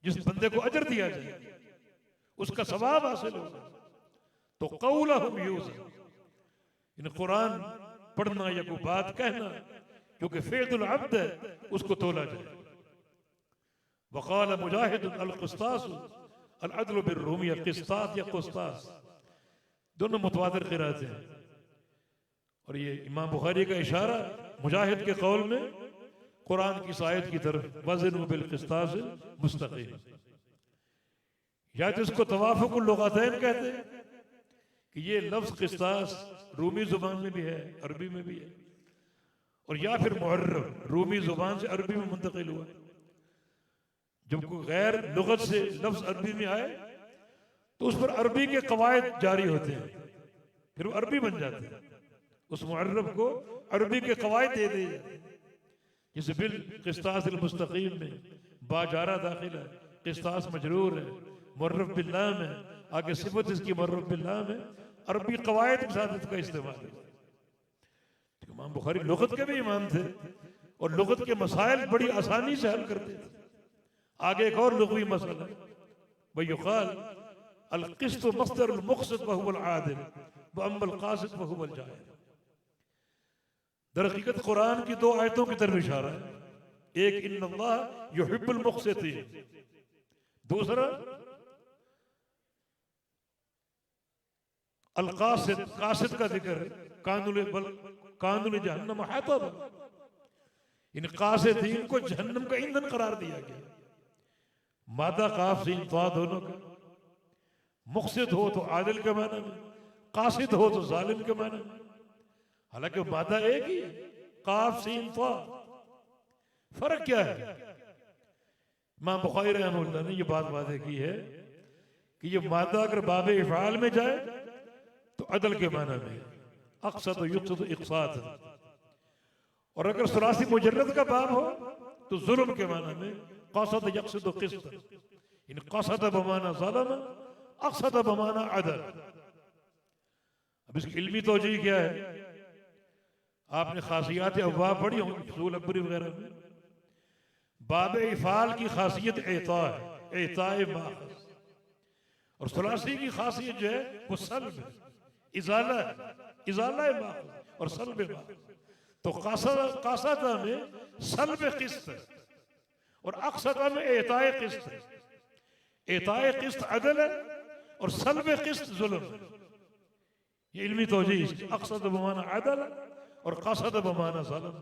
A: जिस बंदे को अजर दिया जाए, उसका सवाब हासिल होगा। तो कौलहुम यूज़न, इन कुरान पढ़ना या कोई बात कहना क्योंकि फ़िअलुल अब्द है, उसको तोला जाए। वक़ाल मुजाहिद अल क़िस्तास अल अदल बिर्रूमी, क़िस्तास या क़ुस्तास दोनों मुतवातिर क़िराअत हैं। और ये इमाम बुखारी का इशारा मुजाहिद के कौल में कुरान की आयत की तरफ, वज़नु बिल क़िस्तास मुस्तक़ीम, या तो इसको तवाफ़ुकुल लुग़तैन कहते हैं कि ये लफ्ज़ क़िस्तास रूमी ज़ुबान में भी है, अरबी में भी है, और या फिर मुअर्रब रूमी ज़ुबान से अरबी में मुंतकिल हुआ। जब कोई गैर लुगत से लफ्ज़ अरबी में आए तो उस पर अरबी के कवायद जारी होते हैं, फिर वो अरबी बन जाते हैं। उस मुअर्रब को अरबी के कवायद दे दिए जाते हैं। जैसे बिल क़िस्तास अल मुस्तक़ीम में बाजारा दाखिल है, क़िस्तास मजरूर है, मुअर्रब बिल लाम है, आगे सिफत इसकी मुअर्रब बिल लाम है, अरबी कवायद के साथ इसका इस्तेमाल है। इमाम बुखारी लुगत के भी इमाम थे और लुगत के मसाइल बड़ी आसानी से हल करते थे। आगे एक और लुग़वी मसला है, वयुक़ाल अल क़िस्त मस्दर अल मुक़सित व हुवल आदिल व अम्मा अल क़ासित व हुवल जाहिल। दरहक़ीक़त कुरान की दो आयतों की तरफ इशारा है, एक इन्नल्लाह युहिब्बुल मुक़सितीन, दूसरा अल क़ासित, क़ासित का जिक्र है, कानुल जहन्नम हतब, इन क़ासितीन को जहन्नम का ईंधन करार दिया गया। मादा काफ सीन ता दोनों का, मुक़सिद हो तो आदिल के माना में, क़ासिद हो तो जालिम के माना में। हालांकि मादा एक ही है, काफ सीन ता, फर्क क्या है? इमाम बुखारी रहमतुल्लाह ने ये बात वाज़ेह की है कि ये मादा अगर बाब इफ़ाल में जाए तो अदल के माना में, अक़सद युक़सद इक़साद, और अगर सुलासी मुजर्रद का बाब हो तो जुल्म के माना में, क़सद यक़सिद क़िस्त, इन क़सद बमाना ज़लम, अक़सद बमाना अदल। अब इसकी इल्मी तौजीह क्या है? आपने खासियात अब्वाब पढ़ी होंगी उसूल अब्बरी वगैरह में। बाब इफ़ाल की खासियत एता है, एताए माख़ज़, और सुलासी की खासियत जो है वो सल्ब है, इज़ाला है, इज़ाला माख़ज़ और सल्ब माख़ज़। तो क़सदा में सल्ब क़िस्त है और अक़सदा में एताए क़िस्त है। एताए क़िस्त अदल है और सल्ब क़िस्त जुल्म है। ये इल्मी तौजीह, अक़सद बमाना अदल और क़सद बमाना ज़ल्म।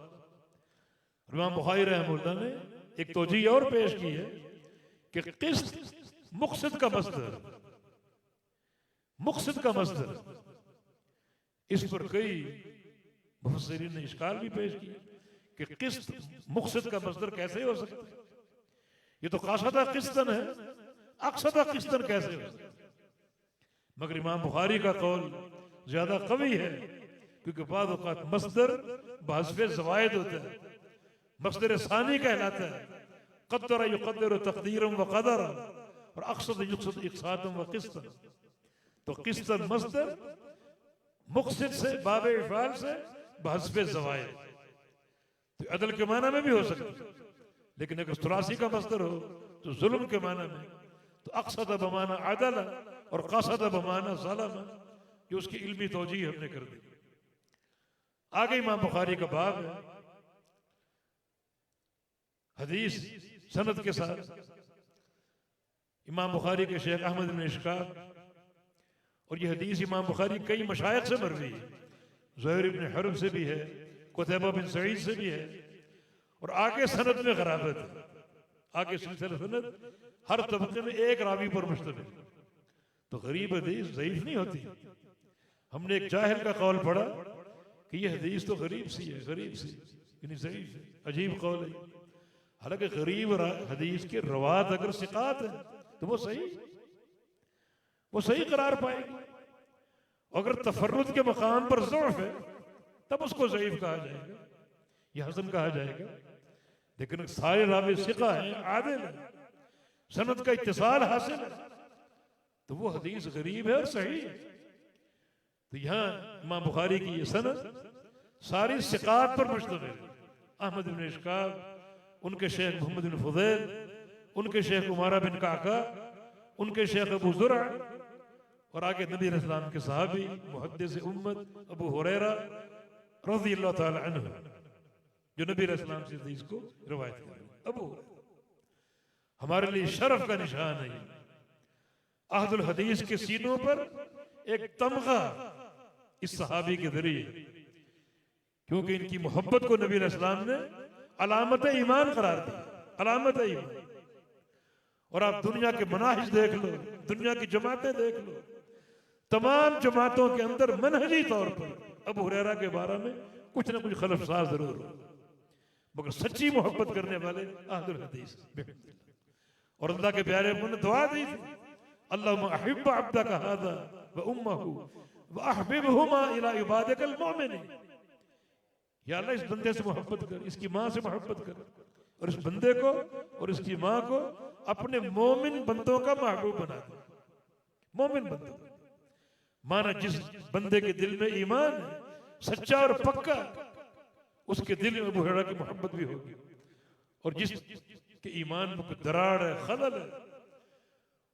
A: इमाम बुखारी रहमतुल्लाह ने एक तौजीह और पेश की है कि क़िस्त मुक़सिद का मस्दर, मुक़सिद का मस्दर, इस पर कई मुफस्सिरीन ने इश्काल भी पेश किया कि क़िस्त मुक़सिद का मस्दर कैसे हो सकता है? ये तो क़ासदा क़िस्तन है, अक़सदा क़िस्तन कैसे हो सकता है? मगर इमाम बुखारी का कौल ज्यादा कवी है, क्योंकि बाद औक़ात मस्दर बहस्बे ज़वायद होता है, मस्दर सानी कहलाता है। क़द्दर युक़द्दिरु तक़दीरन व क़दरन और अक़सद युक़सद इक़सादन व क़िस्तन। तो क़िस्तन मस्दर मुक़सिद से, बाब इफ़ाल से बहस्बे ज़वायद, तो अदल के माना में भी हो सकता है। लेकिन अगर सुलासी का मस्दर हो तो जुल्म के माना में, तो अक़सद बमाना अदल और क़सद बमाना ज़लम, जो उसकी इल्मी तौजीह हमने कर दी। आगे इमाम बुखारी का बाब है हदीस सनद के साथ। इमाम बुखारी के शेख अहमद बिन इश्काक, और ये हदीस इमाम बुखारी कई मशाइख से मरवी है, ज़ुहैर इब्न हर्ब से भी है, कुतैबा बिन सईद से भी है, और आगे सनद में ग़राबत है। आगे सिलसिला सनद हर तबके में एक रावी पर मुश्तमिल। तो गरीब हदीस ज़ईफ़ नहीं होती। हमने एक जाहिल का कौल पढ़ा कि ये हदीस तो गरीब सी है, गरीब सी यानी ज़ईफ़ है, अजीब कौल है। हालांकि गरीब हदीस के रवात अगर सिक़ात है तो वो सही करार पाएगी। अगर तफर्रुद के मकाम पर ज़अफ़ है तब उसको ज़ईफ़ कहा जाएगा या हसन कहा जाएगा। लेकिन सारे रावी सिक़ा हैं, आदिल है, सनद का इत्तिसाल हासिल है, तो वो हदीस गरीब है और सही है। तो यहाँ इमाम बुखारी की ये सनद सारी सिक़ात पर मुश्तमिल है। अहमद बिन इश्काक, उनके शेख मोहम्मद बिन फुदैल, उनके शेख उमारा बिन काका, उनके शेख अबू ज़ुरअ और आगे नबी अलैहिस्सलाम के सहाबी मुहद्दिस उम्मत अबू हुरैरा रज़ियल्लाहु ताला अन्हु जो नबी अलैहिस्सलाम से हदीस को रिवायत कर रहे हैं। अबू हमारे लिए शरफ का निशान है। अहदुल हदीस के सीनों पर एक तमगा इस सहाबी के जरिए, क्योंकि इनकी मोहब्बत को नबी अलैहिस्सलाम ने अलामत ईमान करार दी, अलामत ईमान। और आप दुनिया के मनाहिज देख लो, दुनिया की जमातें देख लो, तमाम जमातों के अंदर मनहजी तौर पर अबू हुरैरा के बारे में कुछ ना कुछ खलफसाज जरूर हो, मगर सच्ची मोहब्बत करने वाले अहदुल हदीस। और अल्लाह के प्यारे ने दुआ दी थी, अल्लाहुम्मा अहिब्ब अब्दका हाज़ा व उम्महु व अहबिबहुमा इला इबादिकल मुमिनीन। या अल्लाह इस बंदे से मोहब्बत कर, इसकी माँ से मोहब्बत कर, और इस बंदे को और इसकी माँ को अपने मोमिन बंदों का महबूब बना दे। मोमिन बंदों माना जिस बंदे के दिल में ईमान है सच्चा और पक्का, उसके दिल में अबू हुरैरा की मोहब्बत भी होगी। और जिस के ईमान में कोई दरार है, खलल है,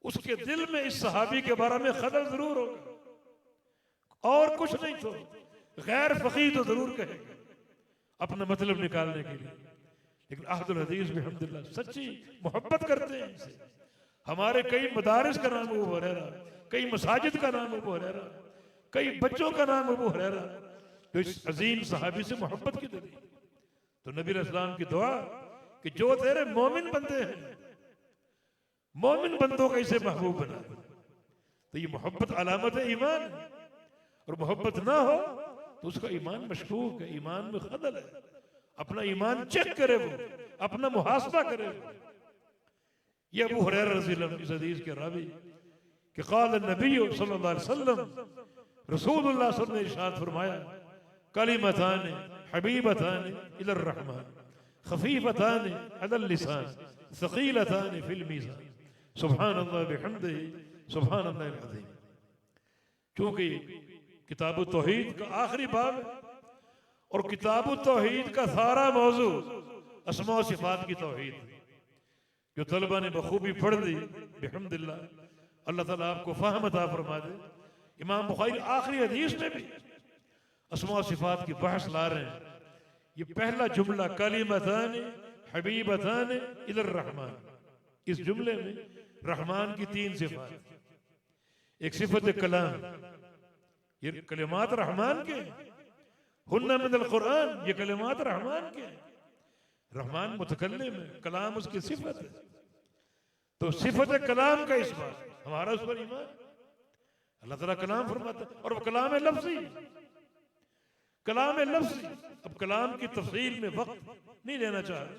A: उसके दिल में इस सहाबी के बारे में खलल जरूर होगा। और कुछ नहीं तो गैर फकीह तो जरूर कहेगा अपना मतलब निकालने के लिए, लेकिन अहदुल हदीस भी अल्हम्दुलिल्लाह सच्ची मोहब्बत करते हैं इनसे। हमारे कई मदारिस का नाम अबू हुरैरा, कई मसाजिद का नाम अबू हुरैरा, कई बच्चों का नाम अबू हुरैरा, तो इस अजीम सहाबी से मोहब्बत की जरिए। तो नबी अलैहिस्सलाम की दुआ कि जो तेरे मोमिन बंदे हैं, मोमिन बंदों का इसे महबूब बना दे। तो ये मोहब्बत अलामत है ईमान है। और मोहब्बत ना हो तो उसका ईमान मशकूक है, ईमान में खलल है। अपना ईमान चेक करे, वो अपना मुहासबा करे। ये अबू हुरैरा रज़ियल्लाहु अन्हु इस हदीस के रावी कि क़ाल नबी सल्लल्लाहु अलैहि वसल्लम, रसूलुल्लाह सल्लल्लाहु अलैहि वसल्लम ने इरशाद फरमाया, कलिमतान हबीबतान इलर रहमान खफीफतान अलल लिसान सकीलतान फिल मीज़ान सुब्हानल्लाह बिहम्दिही सुब्हानल्लाहिल अज़ीम। क्योंकि किताबुत तौहीद का आखिरी बाब है और किताबुत तौहीद का सारा मौजू अस्मा व सिफात की तौहीद, जो तलबा ने बखूबी पढ़ ली बिहम्दिल्लाह, अल्लाह ताला आपको फ़हम अता फरमा दे। इमाम बुखारी आखिरी हदीस में भी अस्मा व सिफात की बहस ला रहे हैं। ये पहला जुमला कलिमतान हबीबतान इलर रहमान, इस जुमले में रहमान की 3 सिफात, एक सिफत कलाम, ये कलिमात रहमान के, हुन्ना मिनल कुरान, ये कलिमात रहमान के। रहमान मुतकल्लिम है, कलाम उसकी सिफत है। तो सिफत कलाम का इस बात हमारा उस पर ईमान। अल्लाह ताला कलाम फरमाता है और वो कलाम लफ्ज़ी, कलाम लफ्ज़ी। अब कलाम की तफसील में वक्त नहीं लेना चाह रहे,